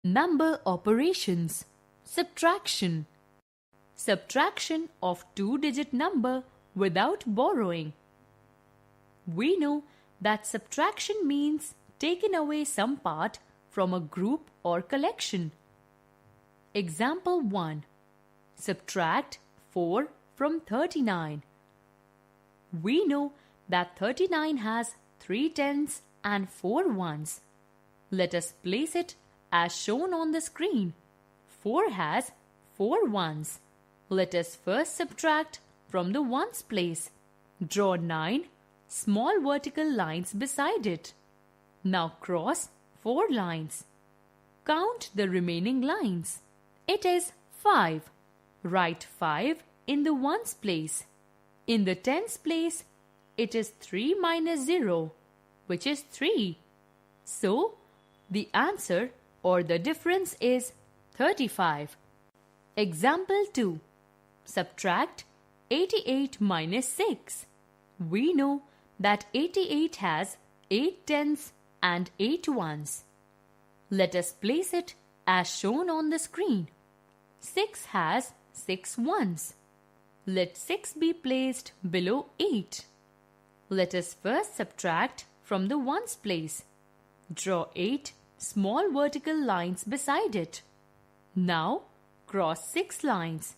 Number operations. Subtraction. Subtraction of two-digit number without borrowing. We know that subtraction means taking away some part from a group or collection. Example 1. Subtract 4 from 39. We know that 39 has 3 tens and 4 ones. Let us place it as shown on the screen. 4 has 4 ones. Let us first subtract from the ones place. Draw 9 small vertical lines beside it. Now cross 4 lines. Count the remaining lines. It is 5. Write 5 in the ones place. In the tens place, it is 3 minus 0, which is 3. So, the answer or the difference is 35. Example 2. Subtract 88 minus 6. We know that 88 has 8 tens and 8 ones. Let us place it as shown on the screen. 6 has 6 ones. Let 6 be placed below 8. Let us first subtract from the ones place. Draw 8 small vertical lines beside it. Now cross 6 lines.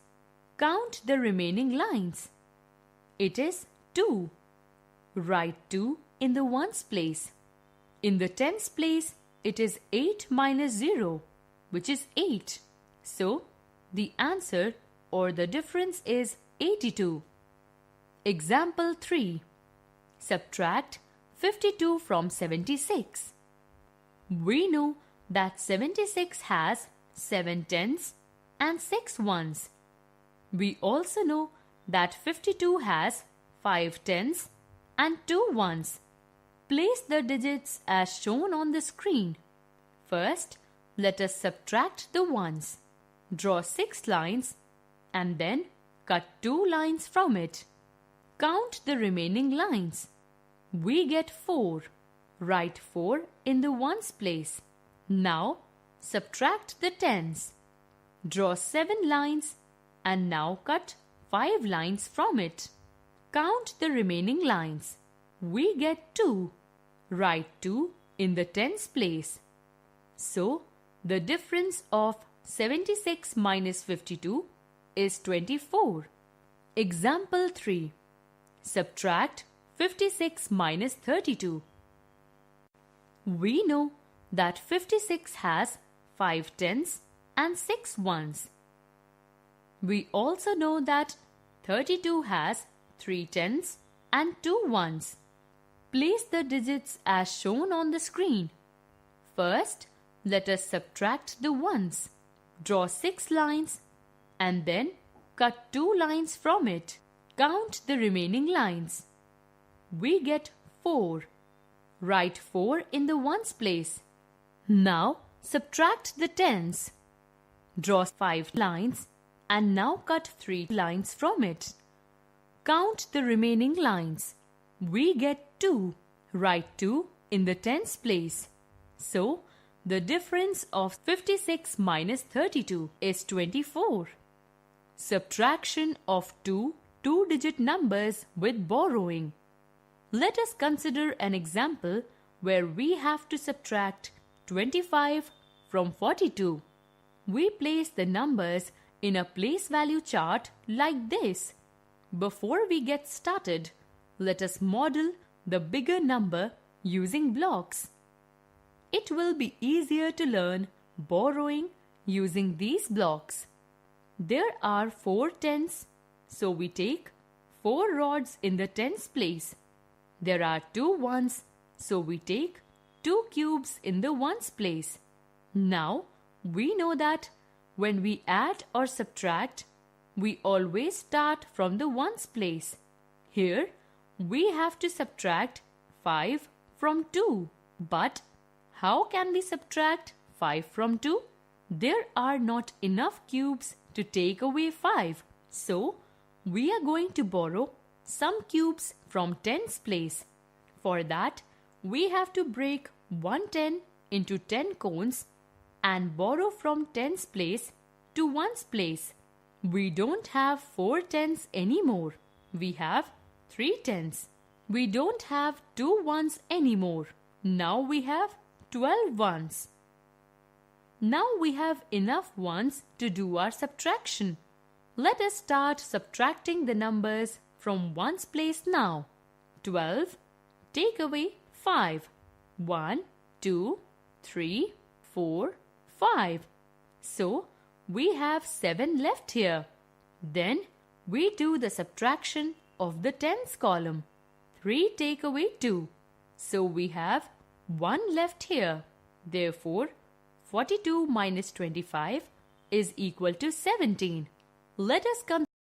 Count the remaining lines. It is 2. Write 2 in the ones place. In the tens place, it is 8 minus 0, which is 8. So, the answer or the difference is 82. Example 3. Subtract 52 from 76. We know that 76 has 7 tens and 6 ones. We also know that 52 has 5 tens and 2 ones. Place the digits as shown on the screen. First, let us subtract the ones. Draw 6 lines and then cut 2 lines from it. Count the remaining lines. We get 4. Write 4 in the ones place. Now, subtract the tens. Draw 7 lines and now cut 5 lines from it. Count the remaining lines. We get 2. Write 2 in the tens place. So, the difference of 76 minus 52 is 24. Example 3. Subtract 56 minus 32. We know that 56 has 5 tens and 6 ones. We also know that 32 has 3 tens and 2 ones. Place the digits as shown on the screen. First, let us subtract the ones. Draw 6 lines and then cut 2 lines from it. Count the remaining lines. We get 4. Write 4 in the ones place. Now, subtract the tens. Draw 5 lines and now cut 3 lines from it. Count the remaining lines. We get 2. Write 2 in the tens place. So, the difference of 56 minus 32 is 24. Subtraction of two two-digit numbers with borrowing. Let us consider an example where we have to subtract 25 from 42. We place the numbers in a place value chart like this. Before we get started, let us model the bigger number using blocks. It will be easier to learn borrowing using these blocks. There are 4 tens, so we take 4 rods in the tens place. There are 2 ones, so we take 2 cubes in the ones place. Now, we know that when we add or subtract, we always start from the ones place. Here, we have to subtract 5 from 2. But how can we subtract 5 from 2? There are not enough cubes to take away 5. So, we are going to borrow some cubes from tens place. For that, we have to break one ten into 10 cones and borrow from tens place to ones place. We don't have 4 tens anymore. We have 3 tens. We don't have 2 ones anymore. Now we have 12 ones. Now we have enough ones to do our subtraction. Let us start subtracting the numbers from ones place now. 12, take away 5. 1, 2, 3, 4, 5. So, we have 7 left here. Then, we do the subtraction of the tens column. 3 take away 2. So, we have 1 left here. Therefore, 42 minus 25 is equal to 17. Let us come